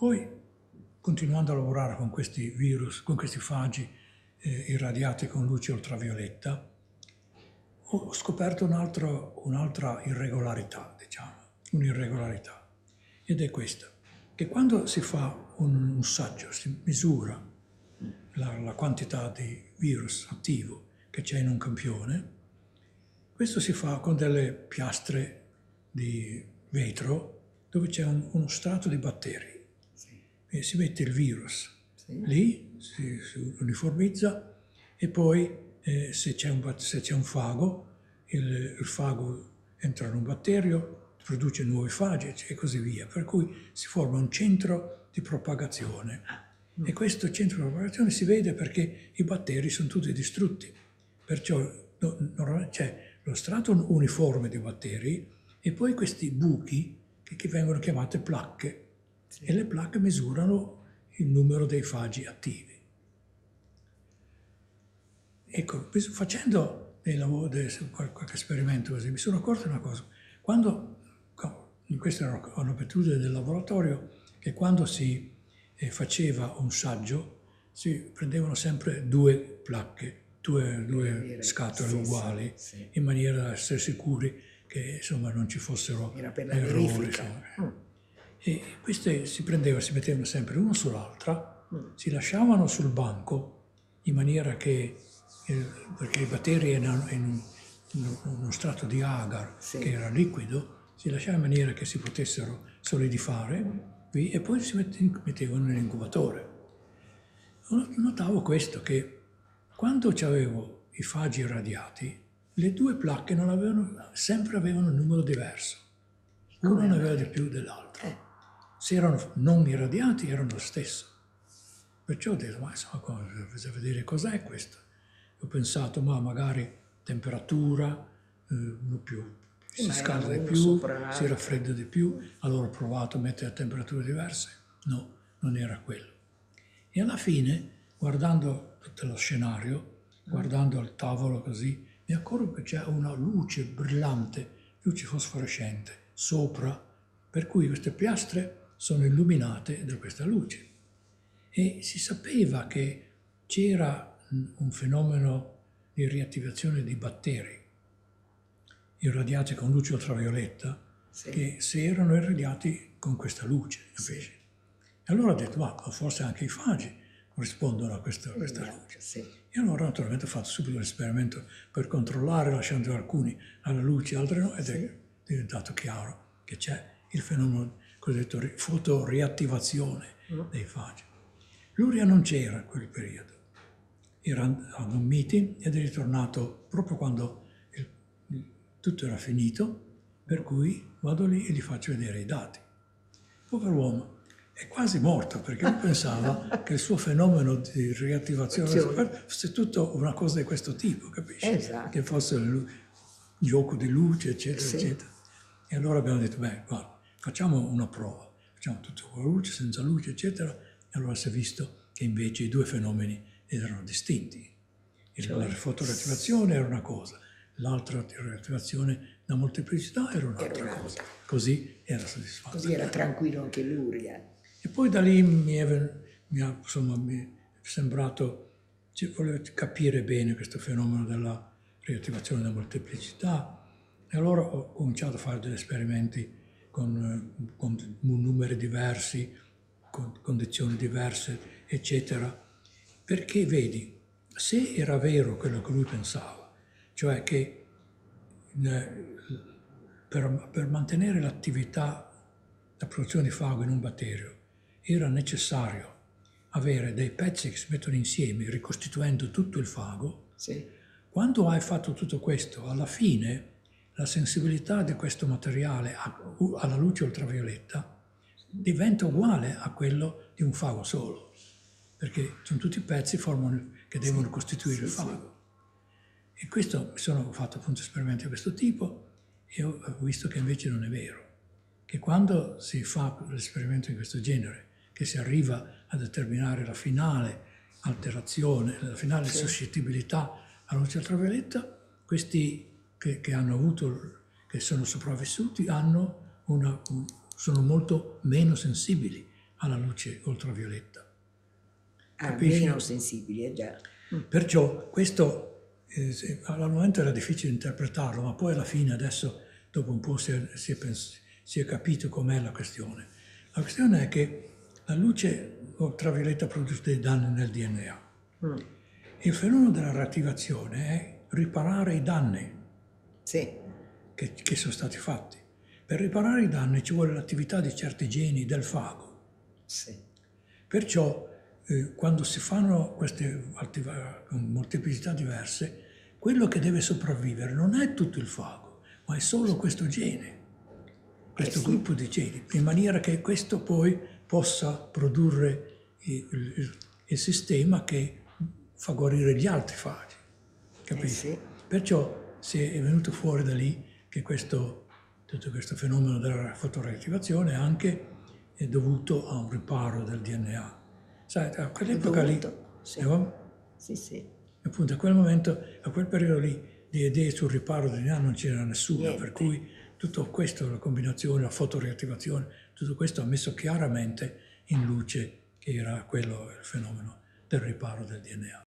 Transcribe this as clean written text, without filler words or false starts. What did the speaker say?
Poi, continuando a lavorare con questi virus, con questi fagi irradiati con luce ultravioletta, ho scoperto un'altra irregolarità, diciamo, un'irregolarità. Ed è questa, che quando si fa un saggio, si misura la quantità di virus attivo che c'è in un campione, questo si fa con delle piastre di vetro dove c'è uno strato di batteri. E si mette il virus lì, si uniformizza e poi se c'è un fago, il fago entra in un batterio, produce nuovi fagi e così via. Per cui si forma un centro di propagazione. E questo centro di propagazione si vede perché i batteri sono tutti distrutti. Perciò c'è lo strato uniforme di batteri e poi questi buchi che vengono chiamate placche. E le placche misurano il numero dei fagi attivi. Ecco, facendo qualche esperimento così, mi sono accorto di una cosa. Questa era un'abitudine del laboratorio, che quando si faceva un saggio, si prendevano sempre due placche, due scatole uguali, in maniera da essere sicuri che insomma non ci fossero errori. E queste si mettevano sempre una sull'altra, si lasciavano sul banco in maniera che, perché i batteri erano in uno strato di agar che era liquido, si lasciava in maniera che si potessero solidifare e poi si mettevano nell'incubatore. Notavo questo, che quando avevo i fagi irradiati, le due placche sempre avevano un numero diverso. Una ne aveva di più dell'altra. Se erano non irradiati, erano lo stesso. Perciò ho detto, ma insomma, bisogna vedere cos'è questo. Ho pensato, ma magari temperatura, si scalda di più, si raffredda di più. Allora ho provato a mettere a temperature diverse. No, non era quello. E alla fine, guardando tutto lo scenario, guardando il tavolo così, mi accorgo che c'è una luce brillante, luce fosforescente, sopra, per cui queste piastre sono illuminate da questa luce. E si sapeva che c'era un fenomeno di riattivazione di batteri irradiati con luce ultravioletta, che se erano irradiati con questa luce, capisci? E allora ho detto, ma forse anche i fagi rispondono a questa luce. E allora naturalmente ho fatto subito l'esperimento per controllare, lasciando alcuni alla luce, altri no, ed è diventato chiaro che c'è il fenomeno cosiddetto fotoriattivazione dei fagi. Luria non c'era in quel periodo, era a un meeting ed è ritornato proprio quando tutto era finito, per cui vado lì e gli faccio vedere i dati. Povero uomo, è quasi morto perché lui pensava che il suo fenomeno di riattivazione fosse tutto una cosa di questo tipo, capisci? Esatto. Che fosse il gioco di luce, eccetera, eccetera. E allora abbiamo detto, beh, guarda, facciamo una prova, facciamo tutto con luce, senza luce, eccetera. E allora si è visto che invece i due fenomeni erano distinti. La fotoreattivazione era una cosa, l'altra reattivazione da molteplicità era un'altra cosa. Così era soddisfatto. Così era tranquillo anche Luria. E poi da lì mi è sembrato, volevo capire bene questo fenomeno della riattivazione da molteplicità, e allora ho cominciato a fare degli esperimenti con numeri diversi, con condizioni diverse, eccetera, perché vedi, se era vero quello che lui pensava, cioè che per mantenere l'attività, la produzione di fago in un batterio, era necessario avere dei pezzi che si mettono insieme, ricostituendo tutto il fago. Quando hai fatto tutto questo, alla fine la sensibilità di questo materiale alla luce ultravioletta diventa uguale a quello di un fago solo, perché sono tutti pezzi che devono costituire il fago. E questo, ho fatto appunto esperimenti di questo tipo e ho visto che invece non è vero, che quando si fa l'esperimento di questo genere, che si arriva a determinare la finale alterazione, la finale suscettibilità alla luce ultravioletta, questi che sono sopravvissuti sono molto meno sensibili alla luce ultravioletta. Ah, Capisci? meno sensibili, già. Perciò questo al momento era difficile interpretarlo, ma poi alla fine, adesso, dopo un po' si è capito com'è la questione. La questione è che la luce ultravioletta produce dei danni nel DNA. Il fenomeno della riattivazione è riparare i danni Sì, che sono stati fatti. Per riparare i danni ci vuole l'attività di certi geni del fago. sì. Perciò quando si fanno queste molteplicità diverse, quello che deve sopravvivere non è tutto il fago, ma è solo questo gene, questo gruppo di geni, in maniera che questo poi possa produrre il sistema che fa guarire gli altri fagi. Capisci? Sì. Perciò è venuto fuori da lì che tutto questo fenomeno della fotoreattivazione anche è dovuto a un riparo del DNA. Sai, a quell'epoca lì, Sì. Sì, sì. appunto a quel momento, a quel periodo lì, di idee sul riparo del DNA non c'era nessuna, Niente. per cui tutto questo, la combinazione, la fotoreattivazione, tutto questo ha messo chiaramente in luce che era quello il fenomeno del riparo del DNA.